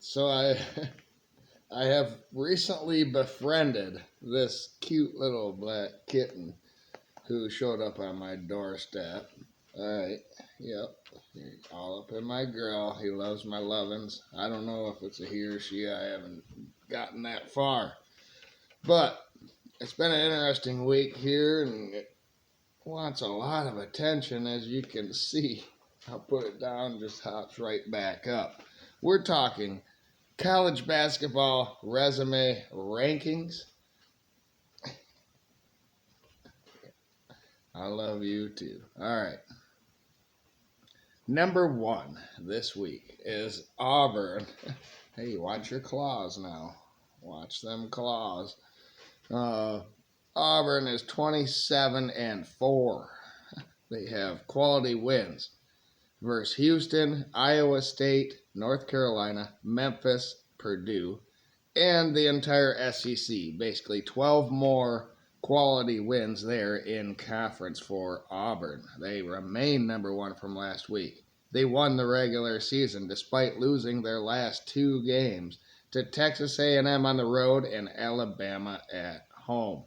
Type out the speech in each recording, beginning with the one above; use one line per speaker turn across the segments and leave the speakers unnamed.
So I have recently befriended this cute little black kitten who showed up on my doorstep. All right, yep, all up in my grill. He loves my lovin's. I don't know if it's a he or she. I haven't gotten that far, but it's been an interesting week here, and it wants a lot of attention, as you can see. I'll put it down, just hops right back up. We're talking college basketball resume rankings. I love you too. All right. Number one this week is Auburn. Hey, watch your claws now. Watch them claws. Uh, Auburn is 27-4. They have quality wins versus Houston, Iowa State, North Carolina, Memphis, Purdue, and the entire SEC. Basically, 12 more quality wins there in conference for Auburn. They remain number one from last week. They won the regular season despite losing their last two games to Texas A&M on the road and Alabama at home.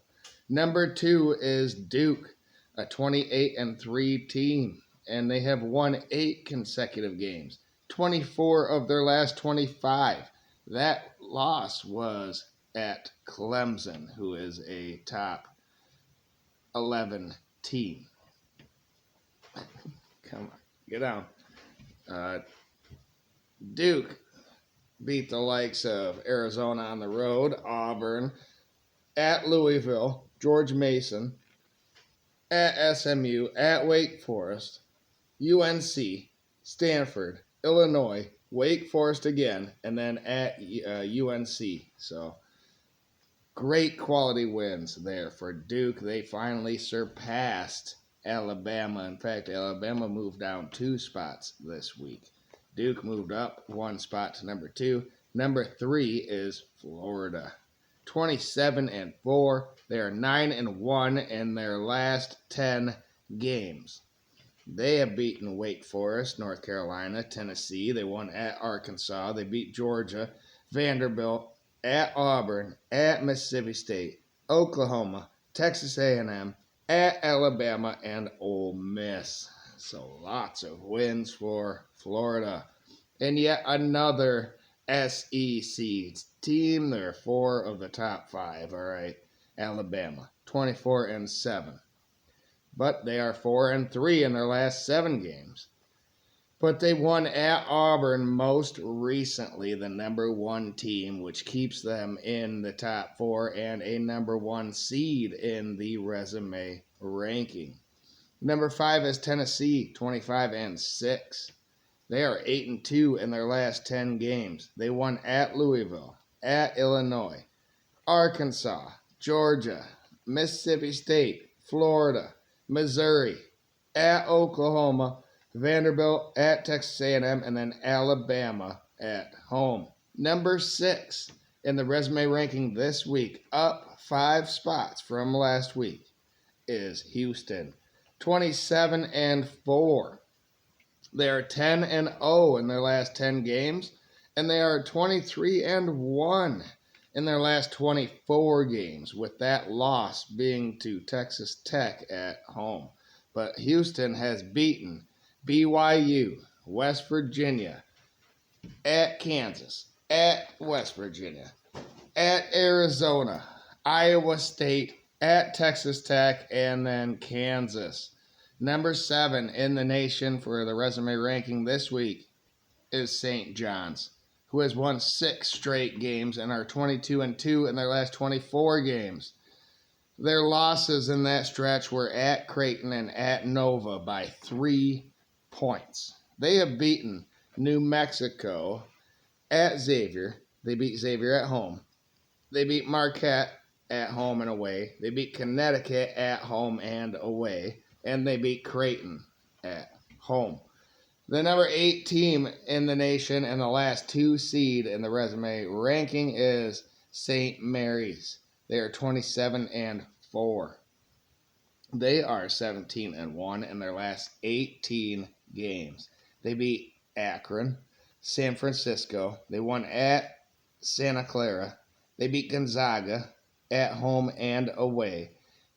Number two is Duke, a 28-3 team, and they have won 8 consecutive games, 24 of their last 25. That loss was at Clemson, who is a top 11 team. Come on, get down. Uh, Duke beat the likes of Arizona on the road, Auburn, at Louisville, George Mason, at SMU, at Wake Forest, UNC, Stanford, Illinois, Wake Forest again, and then at UNC. So great quality wins there for Duke. They finally surpassed Alabama. In fact, Alabama moved down 2 spots this week. Duke moved up 1 spot to number 2. Number 3 is Florida. 27-4. They are 9-1 in their last 10 games. They have beaten Wake Forest, North Carolina, Tennessee. They won at Arkansas. They beat Georgia, Vanderbilt, at Auburn, at Mississippi State, Oklahoma, Texas A&M, at Alabama, and Ole Miss. So lots of wins for Florida. And yet another SEC team. They're 4 of the top 5. All right, Alabama, 24-7. But they are 4-3 in their last 7 games. But they won at Auburn most recently, the number 1 team, which keeps them in the top 4 and a number 1 seed in the resume ranking. Number 5 is Tennessee, 25-6. They are 8-2 in their last 10 games. They won at Louisville, at Illinois, Arkansas, Georgia, Mississippi State, Florida, Missouri, at Oklahoma, Vanderbilt, at Texas A&M, and then Alabama at home. Number 6 in the resume ranking this week, up 5 spots from last week, is Houston, 27-4. They are 10-0 in their last 10 games, and they are 23-1 in their last 24 games, with that loss being to Texas Tech at home. But Houston has beaten BYU, West Virginia, at Kansas, at West Virginia, at Arizona, Iowa State, at Texas Tech, and then Kansas. Number 7 in the nation for the resume ranking this week is St. John's, who has won 6 straight games and are 22-2 in their last 24 games. Their losses in that stretch were at Creighton and at Nova by 3 points. They have beaten New Mexico at Xavier. They beat Xavier at home. They beat Marquette at home and away. They beat Connecticut at home and away. And they beat Creighton at home. The number 8 team in the nation and the last 2 seed in the resume ranking is St. Mary's. They are 27-4. They are 17-1 in their last 18 games. They beat Akron, San Francisco. They won at Santa Clara. They beat Gonzaga at home and away.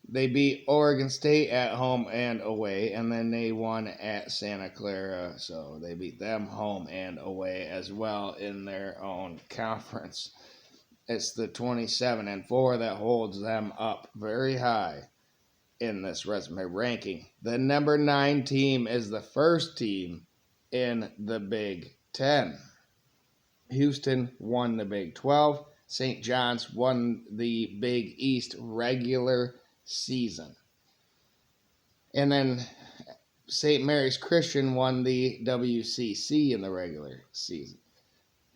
They beat Oregon State at home and away, and then they won at Santa Clara, so they beat them home and away as well in their own conference. It's the 27-4 that holds them up very high in this resume ranking. The number 9 team is the first team in the Big Ten. Houston won the Big 12. St. John's won the Big East regular season. And then St. Mary's Christian won the WCC in the regular season.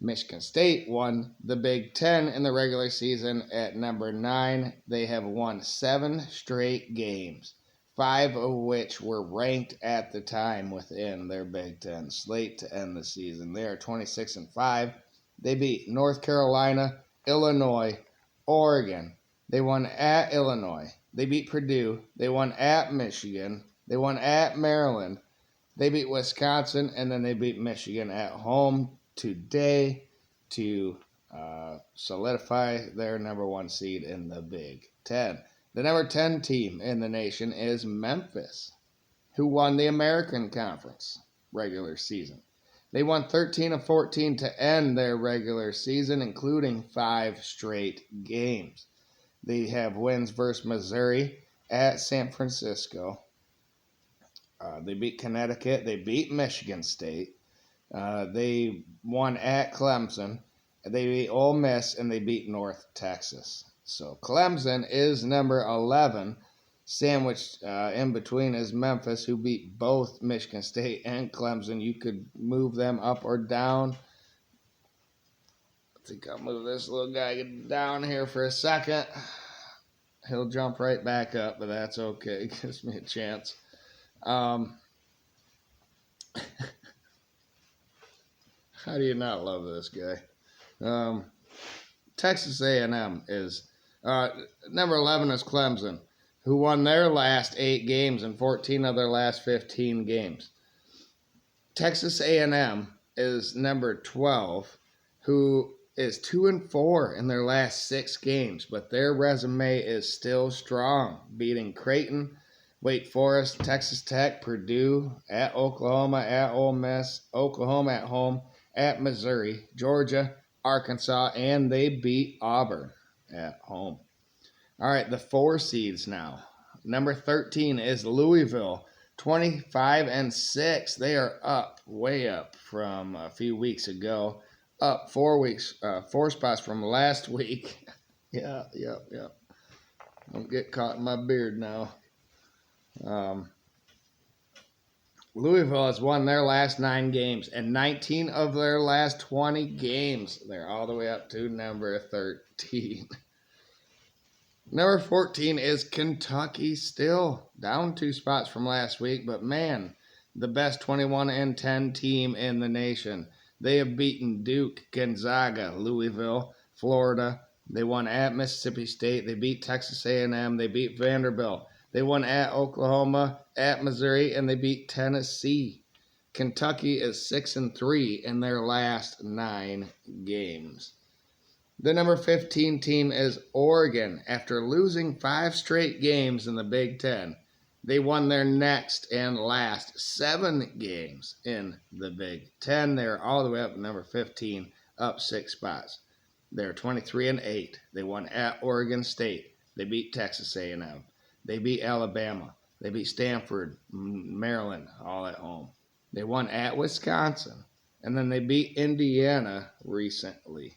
Michigan State won the Big Ten in the regular season at number 9. They have won 7 straight games, 5 of which were ranked at the time within their Big Ten slate to end the season. They are 26-5. They beat North Carolina, Illinois, Oregon. They won at Illinois. They beat Purdue. They won at Michigan. They won at Maryland. They beat Wisconsin, and then they beat Michigan at home today to solidify their number 1 seed in the Big Ten. The number 10 team in the nation is Memphis, who won the American Conference regular season. They won 13 of 14 to end their regular season, including 5 straight games. They have wins versus Missouri at San Francisco. They beat Connecticut. They beat Michigan State. They won at Clemson. They beat Ole Miss, and they beat North Texas. So Clemson is number 11. Sandwiched in between is Memphis, who beat both Michigan State and Clemson. You could move them up or down. I think I'll move this little guy down here for a second. He'll jump right back up, but that's okay. It gives me a chance. How do you not love this guy? Texas A&M is number 11 is Clemson, who won their last 8 games and 14 of their last 15 games. Texas A&M is number 12, who is 2-4 in their last 6 games, but their resume is still strong, beating Creighton, Wake Forest, Texas Tech, Purdue, at Oklahoma, at Ole Miss, Oklahoma at home, at Missouri, Georgia, Arkansas, and they beat Auburn at home. All right, the 4 seeds now. Number 13 is Louisville, 25-6. They are up, way up from a few weeks ago. Up 4 spots from last week. Yeah. Don't get caught in my beard now. Louisville has won their last 9 games and 19 of their last 20 games. They're all the way up to number 13. Number 14 is Kentucky, still down 2 spots from last week, but man, the best 21-10 team in the nation. They have beaten Duke, Gonzaga, Louisville, Florida. They won at Mississippi State. They beat Texas A&M. They beat Vanderbilt. They won at Oklahoma, at Missouri, and they beat Tennessee. Kentucky is 6-3 in their last 9 games. The number 15 team is Oregon. After losing 5 straight games in the Big Ten, they won their next and last 7 games in the Big Ten. They're all the way up to number 15, up 6 spots. They're 23-8. They won at Oregon State. They beat Texas A&M. They beat Alabama. They beat Stanford, Maryland, all at home. They won at Wisconsin. And then they beat Indiana recently.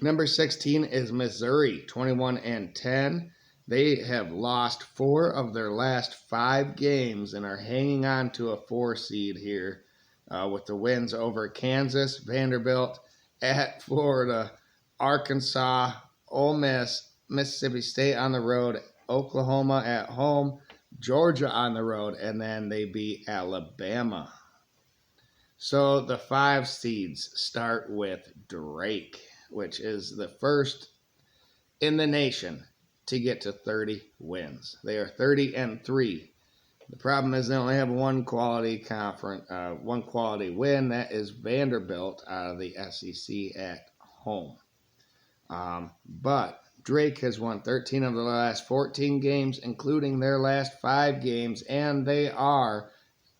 Number 16 is Missouri, 21-10. They have lost 4 of their last 5 games and are hanging on to a 4 seed here with the wins over Kansas, Vanderbilt, at Florida, Arkansas, Ole Miss, Mississippi State on the road, Oklahoma at home, Georgia on the road, and then they beat Alabama. So the 5 seeds start with Drake, which is the first in the nation to get to 30 wins. They are 30-3. The problem is they only have one quality one quality win. That is Vanderbilt out of the SEC at home. But Drake has won 13 of the last 14 games, including their last 5 games, and they are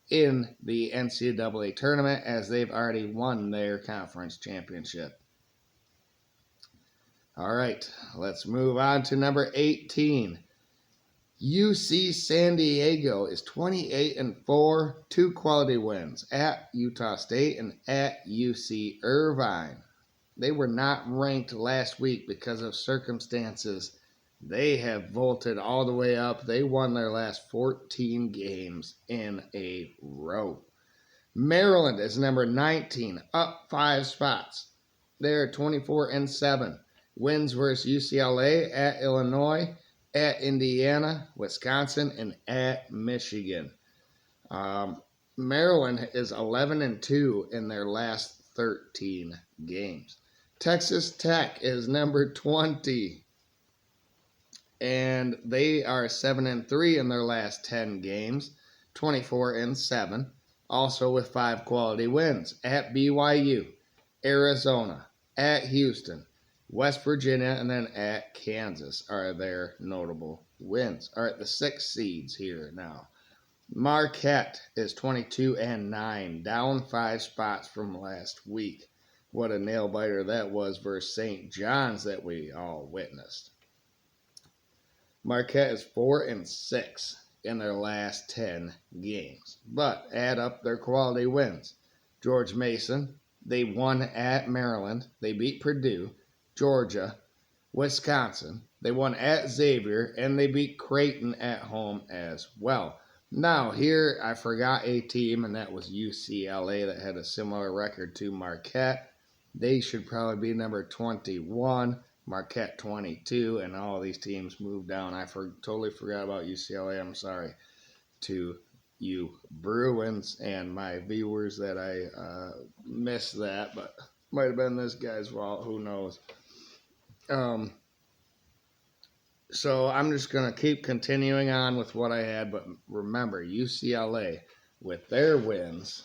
in the NCAA tournament as they've already won their conference championship. All right, let's move on to number 18. UC San Diego is 28-4, 2 quality wins at Utah State and at UC Irvine. They were not ranked last week because of circumstances. They have vaulted all the way up. They won their last 14 games in a row. Maryland is number 19, up 5 spots. They're 24-7. Wins versus UCLA, at Illinois, at Indiana, Wisconsin, and at Michigan. Maryland is 11-2 in their last 13 games. Texas Tech is number 20, and they are 7-3 in their last 10 games, 24-7, also with 5 quality wins. At BYU, Arizona, at Houston, West Virginia, and then at Kansas are their notable wins. All right, the 6 seeds here now. Marquette is 22-9, down 5 spots from last week. What a nail-biter that was versus St. John's that we all witnessed. Marquette is 4-6 in their last 10 games, but add up their quality wins. George Mason, they won at Maryland. They beat Purdue, Georgia, Wisconsin. They won at Xavier, and they beat Creighton at home as well. Now, here I forgot a team, and that was UCLA that had a similar record to Marquette. They should probably be number 21, Marquette 22, and all these teams moved down. I totally forgot about UCLA. I'm sorry to you Bruins and my viewers that I missed that, but might have been this guy's fault. Who knows? So I'm just going to keep continuing on with what I had, but remember, UCLA, with their wins,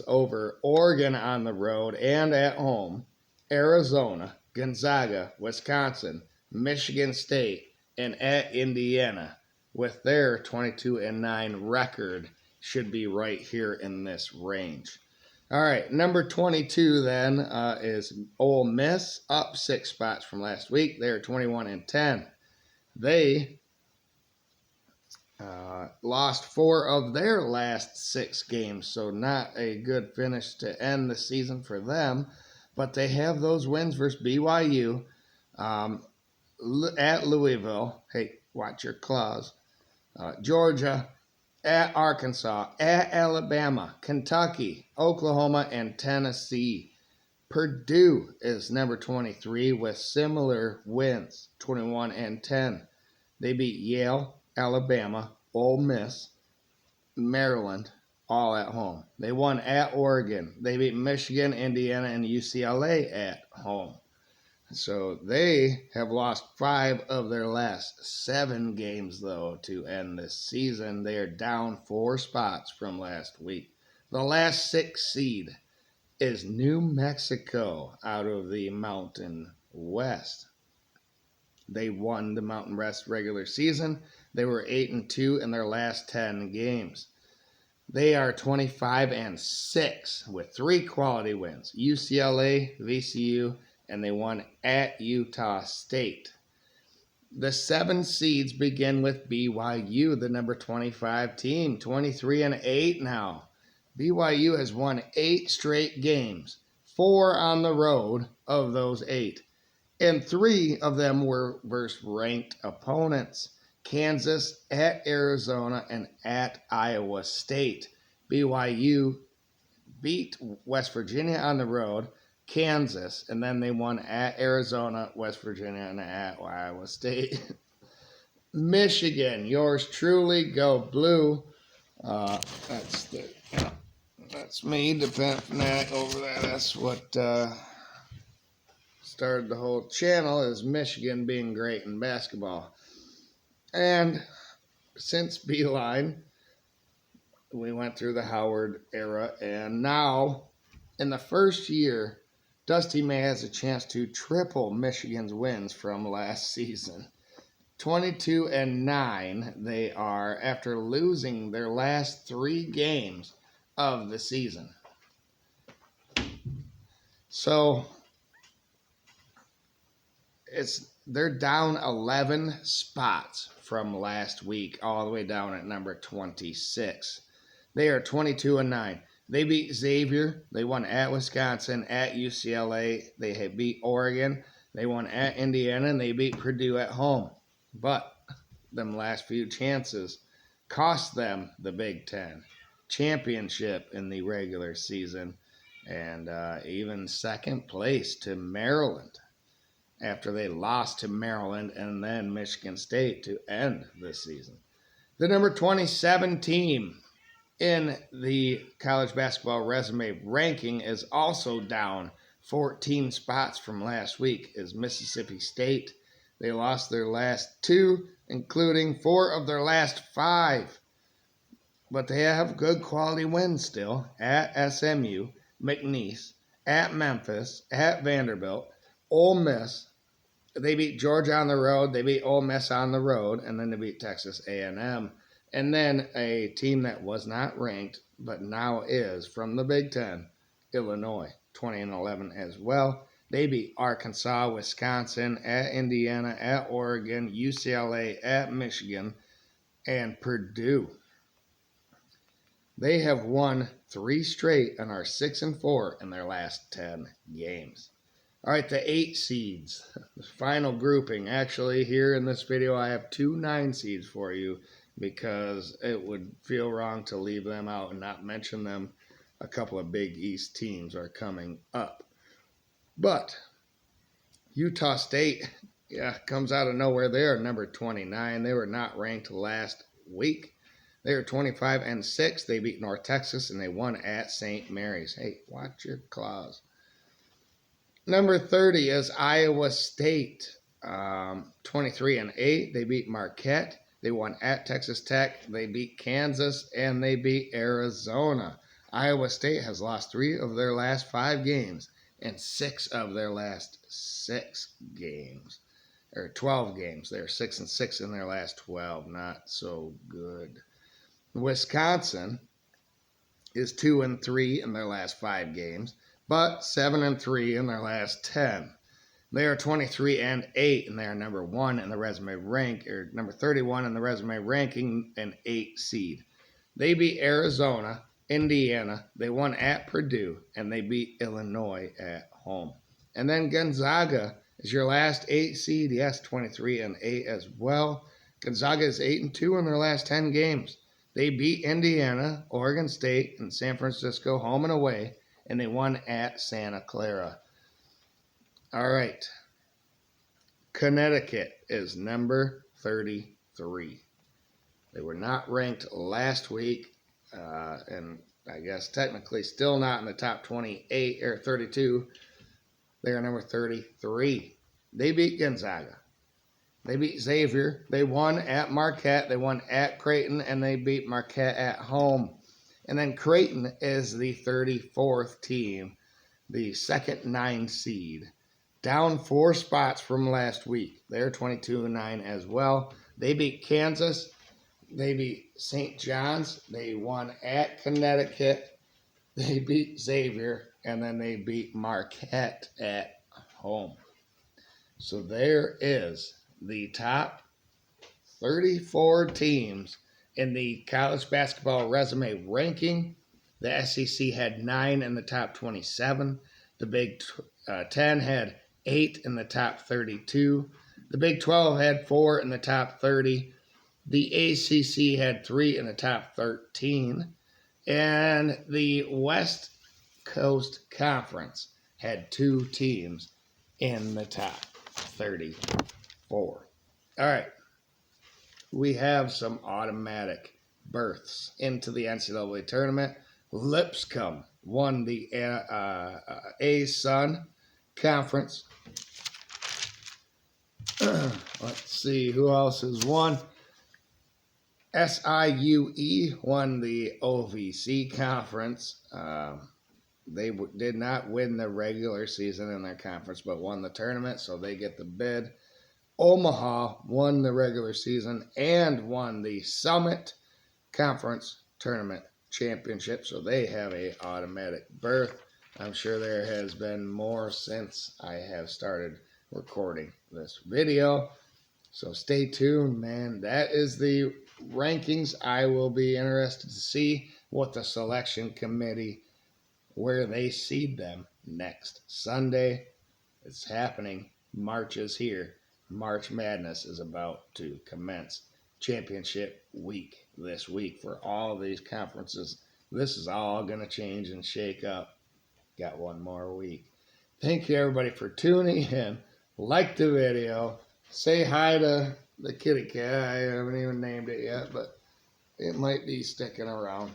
over Oregon on the road and at home, Arizona, Gonzaga, Wisconsin, Michigan State, and at Indiana, with their 22-9 record, should be right here in this range. All right, number 22 then is Ole Miss, up 6 spots from last week. They're 21-10. They lost 4 of their last 6 games, so not a good finish to end the season for them. But they have those wins versus BYU, at Louisville. Hey, watch your claws. Georgia, at Arkansas, at Alabama, Kentucky, Oklahoma, and Tennessee. Purdue is number 23 with similar wins, 21-10. They beat Yale, Alabama, Ole Miss, Maryland, all at home. They won at Oregon. They beat Michigan, Indiana, and UCLA at home. So they have lost 5 of their last 7 games, though, to end this season. They are down 4 spots from last week. The last 6 seed is New Mexico out of the Mountain West. They won the Mountain West regular season. They were 8-2 in their last 10 games. They are 25-6 with 3 quality wins. UCLA, VCU, and they won at Utah State. The 7 seeds begin with BYU, the number 25 team, 23-8 now. BYU has won 8 straight games, 4 on the road of those 8. And 3 of them were versus ranked opponents. Kansas, at Arizona, and at Iowa State. BYU beat West Virginia on the road, Kansas, and then they won at Arizona, West Virginia, and at Iowa State. Michigan, yours truly, go blue. That's me, the fanatic over there. That's what started the whole channel is Michigan being great in basketball. And since Beeline, we went through the Howard era, and now in the first year, Dusty May has a chance to triple Michigan's wins from last season. 22-9 they are after losing their last 3 games of the season. So they're down 11 spots from last week, all the way down at number 26. They are 22-9. They beat Xavier. They won at Wisconsin, at UCLA. They had beat Oregon. They won at Indiana, and they beat Purdue at home. But them last few chances cost them the Big Ten championship in the regular season, and even second place to Maryland after they lost to Maryland and then Michigan State to end the season. The number 27 team in the college basketball resume ranking is also down 14 spots from last week is Mississippi State. They lost their last 2, including 4 of their last 5. But they have good quality wins still at SMU, McNeese, at Memphis, at Vanderbilt, Ole Miss. They beat Georgia on the road. They beat Ole Miss on the road, and then they beat Texas A&M. And then a team that was not ranked, but now is from the Big Ten, Illinois, 20-11 as well. They beat Arkansas, Wisconsin, at Indiana, at Oregon, UCLA, at Michigan, and Purdue. They have won 3 straight and are 6-4 in their last 10 games. All right, the 8 seeds, the final grouping. Actually, here in this video, I have 2 9 seeds for you because it would feel wrong to leave them out and not mention them. A couple of Big East teams are coming up. But Utah State, comes out of nowhere. They are number 29. They were not ranked last week. They are 25-6. They beat North Texas, and they won at St. Mary's. Hey, watch your claws. Number 30 is Iowa State, 23-8. They beat Marquette. They won at Texas Tech. They beat Kansas, and they beat Arizona. Iowa State has lost 3 of their last 5 games and 6 of their last 6 games, or 12 games. They're 6-6 in their last 12. Not so good. Wisconsin is 2-3 in their last 5 games, but 7-3 in their last 10. They are 23-8, and they are number 1 in the resume rank, or number 31 in the resume ranking, an 8 seed. They beat Arizona, Indiana. They won at Purdue, and they beat Illinois at home. And then Gonzaga is your last 8 seed. Yes, 23-8 as well. Gonzaga is 8-2 in their last 10 games. They beat Indiana, Oregon State, and San Francisco home and away, and they won at Santa Clara. All right. Connecticut is number 33. They were not ranked last week, and I guess technically still not in the top 28 or 32. They are number 33. They beat Gonzaga. They beat Xavier. They won at Marquette. They won at Creighton, and they beat Marquette at home. And then Creighton is the 34th team, the second 9 seed, down 4 spots from last week. They're 22-9 as well. They beat Kansas. They beat St. John's. They won at Connecticut. They beat Xavier, and then they beat Marquette at home. So there is the top 34 teams in the college basketball resume ranking. The SEC had 9 in the top 27. The Big 10 had 8 in the top 32. The Big 12 had 4 in the top 30. The ACC had 3 in the top 13. And the West Coast Conference had 2 teams in the top 34. All right. We have some automatic berths into the NCAA tournament. Lipscomb won the A-Sun conference. Let's see who else has won. SIUE won the OVC conference. They did not win the regular season in their conference, but won the tournament, so they get the bid. Omaha won the regular season and won the Summit Conference Tournament Championship, so they have a automatic berth. I'm sure there has been more since I have started recording this video. So stay tuned, man. That is the rankings. I will be interested to see what the selection committee, where they seed them next Sunday. It's happening. March is here. March Madness is about to commence. Championship week this week for all these conferences. This is all going to change and shake up. Got one more week. Thank you, everybody, for tuning in. Like the video. Say hi to the kitty cat. I haven't even named it yet, but it might be sticking around.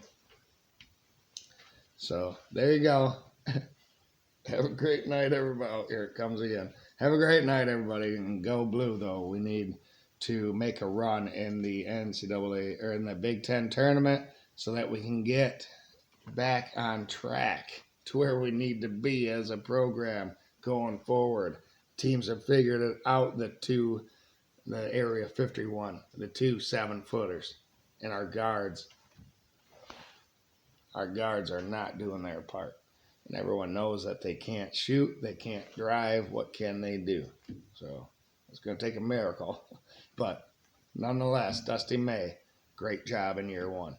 So there you go. Have a great night, everybody. Oh, here it comes again. Have a great night, everybody. And go blue, though. We need to make a run in the NCAA or in the Big Ten tournament so that we can get back on track to where we need to be as a program going forward. Teams have figured it out, the Area 51, the 2 7-footers, and our guards are not doing their part. And everyone knows that they can't shoot, they can't drive. What can they do? So it's going to take a miracle. But nonetheless, Dusty May, great job in year 1.